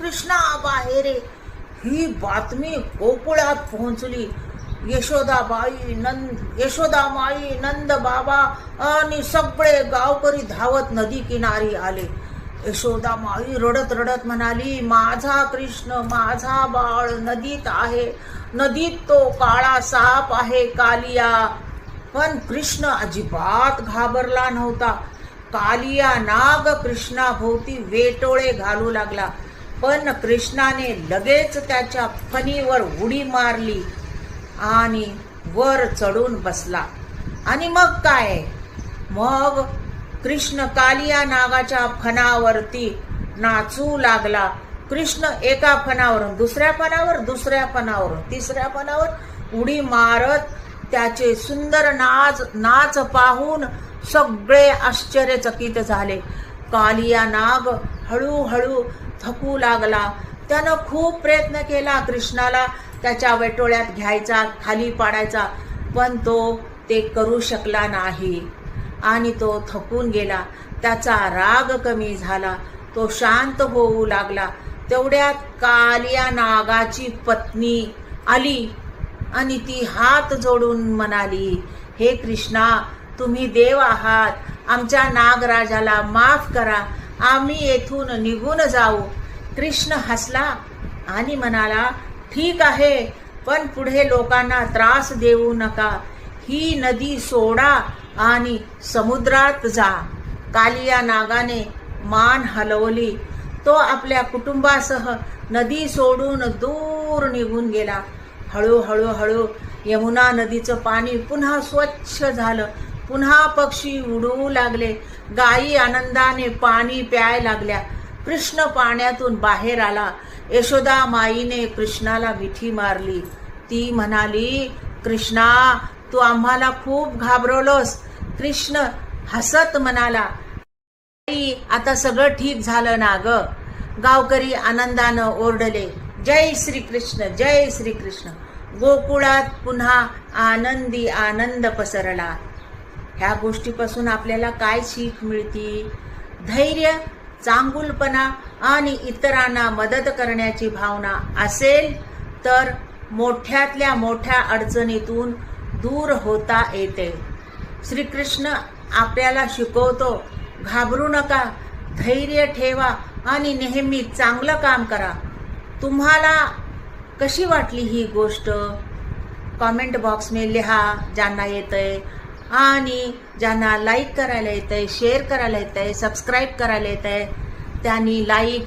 कृष्णा बाहेर ये. ही बातमी गोकुळात पोहोचली. यशोदामाई, नंद बाबा आणि सगळे गावकरी धावत नदी किनारी आले. यशोदामाई रडत रडत म्हणाली, माझा कृष्ण, माझा बाळ नदीत आहे. नदीत तो काळा साप आहे, कालिया. पण कृष्ण अजिबात घाबरला नव्हता. कालिया नाग कृष्णाभोवती वेटोळे घालू लागला. पण कृष्णाने लगेच त्याच्या फणीवर उडी मारली आणि वर चढून बसला. आणि मग काय, मग कृष्ण कालिया नागाच्या फणावरती नाचू लागला. कृष्ण एका फणावरून दुसऱ्या फणावर, दुसऱ्या फणावरून तिसऱ्या फणावर उडी मारत त्याचे सुंदर नाच पाहून सगळे आश्चर्यचकित झाले. कालिया नाग हळूहळू थकू लागला. त्यानं खूप प्रयत्न केला कृष्णाला त्याच्या वेटोळ्यात घ्यायचा, खाली पाडायचा, पण तो ते करू शकला नाही आणि तो थकून गेला. त्याचा राग कमी झाला, तो शांत होऊ लागला. तेवढ्यात कालिया नागाची पत्नी आली आणि ती हात जोडून म्हणाली, हे कृष्णा, तुम्ही देव आहात, आमच्या नागराजाला माफ करा, आम्ही येथून निघून जाऊ. कृष्ण हसला आणि म्हणाला, ठीक आहे, पण पुढे लोकांना त्रास देऊ नका. ही नदी सोडा आणि समुद्रात जा. कालिया नागाने मान हलवली. तो आपल्या कुटुंबासह नदी सोडून दूर निघून गेला. हळूहळू यमुना नदीचं पाणी पुन्हा स्वच्छ झालं. पुन्हा पक्षी उडू लागले. गायी आनंदाने पाणी प्याय लागल्या. कृष्ण पाण्यातून बाहेर आला. यशोदा माईने कृष्णाला मिठी मारली. ती म्हणाली, कृष्णा, तू आम्हाला खूप घाबरवलंस. कृष्ण हसत म्हणाला, आई, आता सगळं ठीक झालं ना ग. गावकरी आनंदानं ओरडले, जय श्रीकृष्ण, जय श्रीकृष्ण. गोकुळात पुन्हा आनंदी आनंद पसरला. ह्या गोष्टीपासून आपल्याला काय शिक मिळते? धैर्य, चांगुलपणा आणि इतरांना मदत करण्याची भावना असेल तर मोठ्यातल्या मोठ्या अडचणीतून दूर होता येते. श्रीकृष्ण आपल्याला शिकवतो, घाबरू नका, धैर्य ठेवा आणि नेहमी चांगलं काम करा. तुम्हाला कशी वाटली ही गोष्ट? कमेंट बॉक्स में लिहा, ज्यांना येतंय, आणि ज्यांना लाईक करायला येतंय, शेअर करायला येतंय, सबस्क्राईब करायला येतंय, त्यांनी लाईक